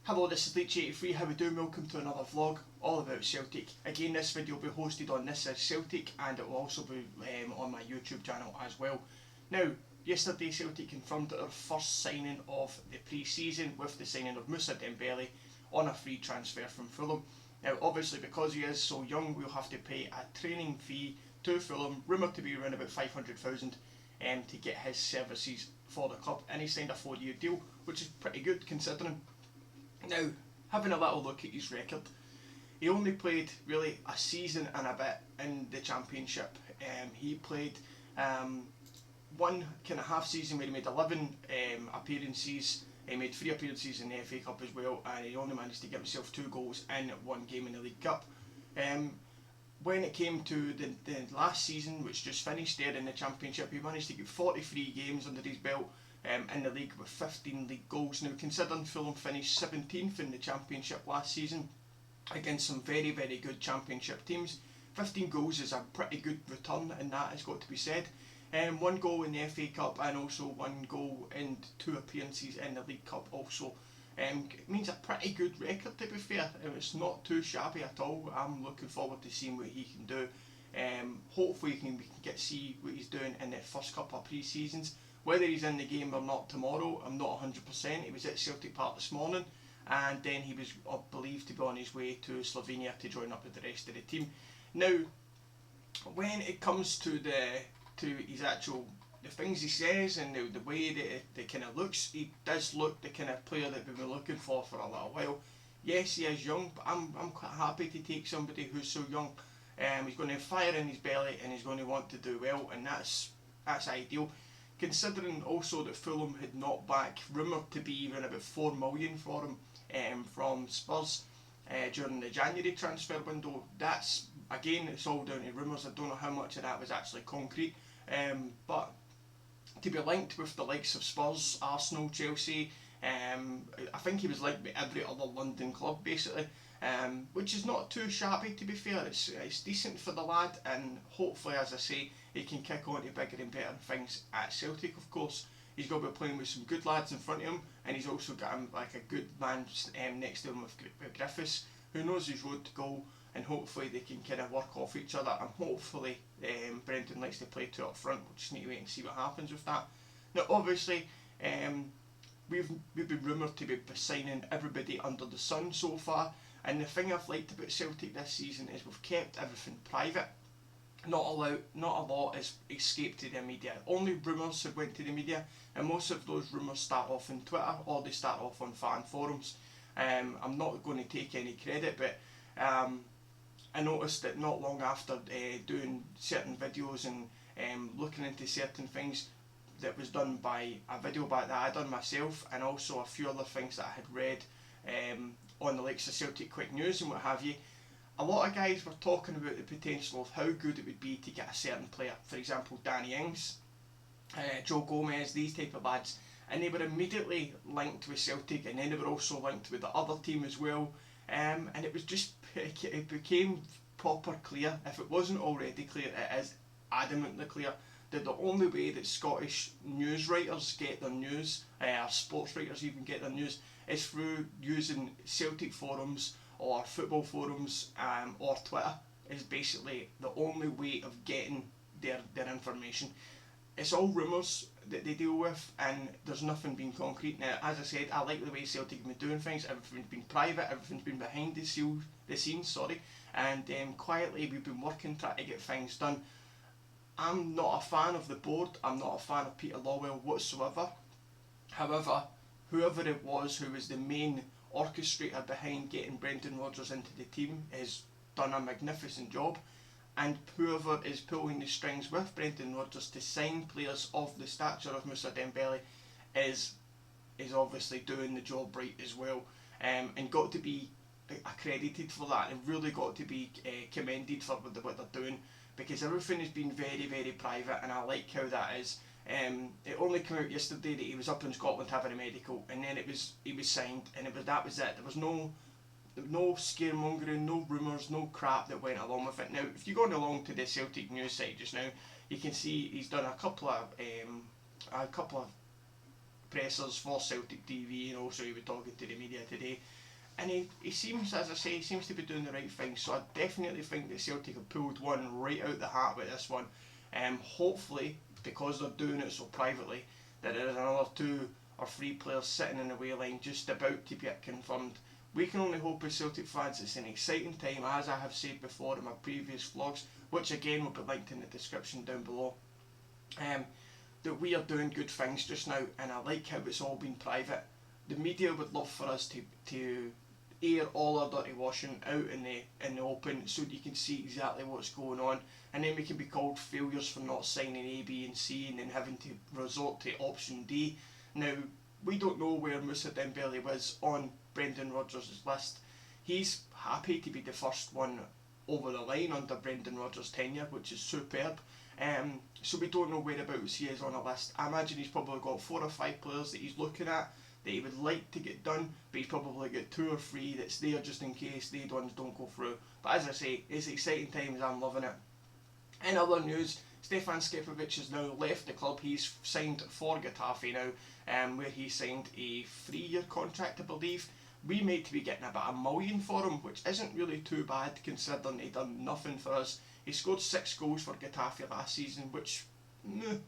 Hello, this is Leech83, how we doing? Welcome to another vlog all about Celtic. Again, this video will be hosted on This Is Celtic, and it will also be on my YouTube channel as well. Now, yesterday Celtic confirmed their first signing of the pre-season with the signing of Moussa Dembele on a free transfer from Fulham. Now, obviously because he is so young, we'll have to pay a training fee to Fulham, rumoured to be around about 500,000 to get his services for the club, and he signed a 4-year deal, which is pretty good considering. Now, having a little look at his record, he only played really a season and a bit in the Championship. He played one kind of half season where he made 11 appearances. He made 3 appearances in the FA Cup as well, and he only managed to get himself 2 goals in 1 game in the League Cup. When it came to the last season, which just finished there in the Championship, he managed to get 43 games under his belt in the league with 15 league goals. Now, considering Fulham finished 17th in the Championship last season against some very, very good Championship teams, 15 goals is a pretty good return, and that has got to be said. 1 goal in the FA Cup and also 1 goal in 2 appearances in the League Cup also. It means a pretty good record, to be fair. It's not too shabby at all. I'm looking forward to seeing what he can do. Hopefully we can see what he's doing in the first couple of pre-seasons. Whether he's in the game or not tomorrow, I'm not 100%. He was at Celtic Park this morning, and then he was believed to be on his way to Slovenia to join up with the rest of the team. Now, when it comes to his actual the things he says and the way that it kind of looks, he does look the kind of player that we've been looking for a little while. Yes, he is young, but I'm quite happy to take somebody who's so young. He's going to have fire in his belly and he's going to want to do well, and that's ideal. Considering also that Fulham had knocked back rumoured to be around about 4 million for him from Spurs during the January transfer window. That's, again, it's all down to rumours. I don't know how much of that was actually concrete, but to be linked with the likes of Spurs, Arsenal, Chelsea, I think he was linked with every other London club basically, which is not too shabby, to be fair. It's decent for the lad, and hopefully, as I say, he can kick on to bigger and better things at Celtic. Of course, he's got to be playing with some good lads in front of him, and he's also got him like a good man next to him with Griffiths, who knows his road to goal, and hopefully they can kind of work off each other, and hopefully Brendan likes to play 2 up front. We'll just need to wait and see what happens with that. Now, obviously, we've been rumoured to be signing everybody under the sun so far, and the thing I've liked about Celtic this season is we've kept everything private. Not a lot has escaped to the media. Only rumours have went to the media, and most of those rumours start off on Twitter or they start off on fan forums. I'm not going to take any credit, but I noticed that not long after doing certain videos and looking into certain things that was done by a video that I done myself, and also a few other things that I had read on the likes of Celtic Quick News and what have you, a lot of guys were talking about the potential of how good it would be to get a certain player, for example Danny Ings, Joe Gomez, these type of lads, and they were immediately linked with Celtic, and then they were also linked with the other team as well, and it was just, it became proper clear, if it wasn't already clear, it is adamantly clear, that the only way that Scottish news writers get their news, or sports writers even get their news, is through using Celtic forums or football forums or Twitter. Is basically the only way of getting their information. It's all rumours that they deal with, and there's nothing being concrete. Now, as I said, I like the way Celtic have been doing things. Everything's been private, everything's been behind the scenes, and quietly we've been working trying to get things done. I'm not a fan of the board, I'm not a fan of Peter Lawwell whatsoever. However, whoever it was who was the main orchestrator behind getting Brendan Rodgers into the team has done a magnificent job, and whoever is pulling the strings with Brendan Rodgers to sign players of the stature of Moussa Dembele is obviously doing the job right as well, and got to be accredited for that, and really got to be commended for what they're doing, because everything has been very, very private, and I like how that is. It only came out yesterday that he was up in Scotland having a medical, and then he was signed, and that was it. There was no scaremongering, no rumours, no crap that went along with it. Now, if you're going along to the Celtic news site just now, you can see he's done a couple of pressers for Celtic TV, and also he was talking to the media today. And he seems, as I say, he seems to be doing the right thing. So I definitely think that Celtic have pulled one right out the hat with this one. Hopefully, because they're doing it so privately, that there is another 2 or 3 players sitting in the way line just about to get confirmed. We can only hope as Celtic fans it's an exciting time, as I have said before in my previous vlogs, which again will be linked in the description down below. That we are doing good things just now, and I like how it's all been private. The media would love for us to air all our dirty washing out in the open, so you can see exactly what's going on, and then we can be called failures for not signing A, B and C and then having to resort to option D. Now, we don't know where Moussa Dembele was on Brendan Rodgers' list. He's happy to be the first one over the line under Brendan Rodgers' tenure, which is superb. So we don't know whereabouts he is on a list. I imagine he's probably got 4 or 5 players that he's looking at that he would like to get done, but he's probably got 2 or 3 that's there just in case they ones don't go through. But as I say, it's exciting times, I'm loving it. In other news, Stefan Skipovic has now left the club. He's signed for Getafe now, where he signed a 3-year contract, I believe. We might be getting about $1 million for him, which isn't really too bad considering he done nothing for us. He scored 6 goals for Getafe last season, which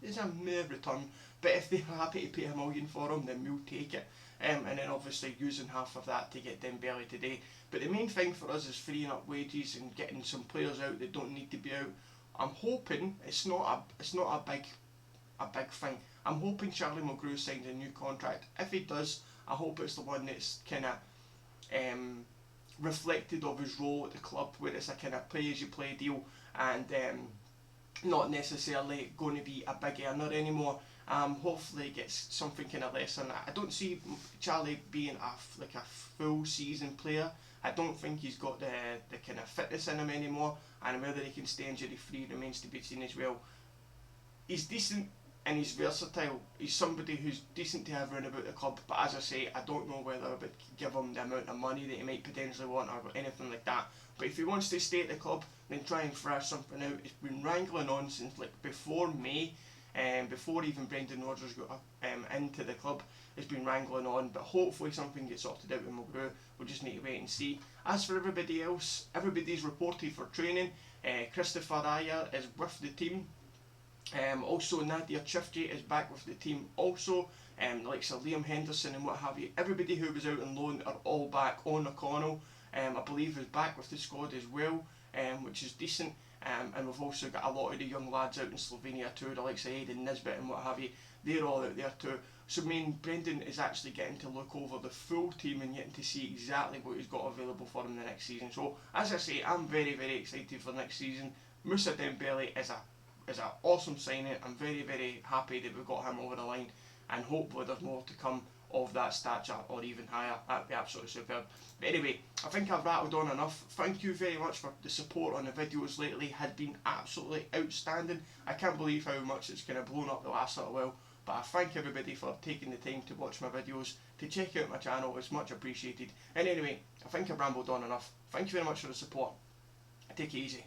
is a mere return. But if they're happy to pay $1 million for him, then we'll take it. And then obviously using half of that to get Dembele today. But the main thing for us is freeing up wages and getting some players out that don't need to be out. I'm hoping it's not a big thing. I'm hoping Charlie Mulgrew signs a new contract. If he does, I hope it's the one that's kind of reflected of his role at the club, where it's a kind of play-as-you-play deal and not necessarily going to be a big earner anymore. Hopefully he gets something kind of less than that. I don't see Charlie being a full season player. I don't think he's got the kind of fitness in him anymore, and whether he can stay injury free remains to be seen as well. He's decent and he's versatile. He's somebody who's decent to have around about the club, but as I say, I don't know whether I would give him the amount of money that he might potentially want or anything like that. But if he wants to stay at the club, then try and thrash something out. It's been wrangling on since like before May, before even Brendan Rodgers got into the club. It's been wrangling on, but hopefully something gets sorted out with Mulgrew. We'll just need to wait and see. As for everybody else, everybody's reported for training. Christopher Ayer is with the team. Also Nadir Chifji is back with the team also, the likes of Liam Henderson and what have you. Everybody who was out on loan are all back. On O'Connell, I believe, is back with the squad as well, which is decent. And we've also got a lot of the young lads out in Slovenia too, the likes of Aiden Nisbet and what have you. They're all out there too. So Brendan is actually getting to look over the full team and getting to see exactly what he's got available for him the next season. So as I say, I'm very, very excited for next season. Moussa Dembele is an awesome signing. I'm very, very happy that we've got him over the line, and hopefully there's more to come of that stature or even higher. That'd be absolutely superb. But anyway, I think I've rattled on enough. Thank you very much for the support on the videos lately. Had been absolutely outstanding. I can't believe how much it's kind of blown up the last little while. But I thank everybody for taking the time to watch my videos, to check out my channel. It's much appreciated. And anyway, I think I've rambled on enough. Thank you very much for the support. Take it easy.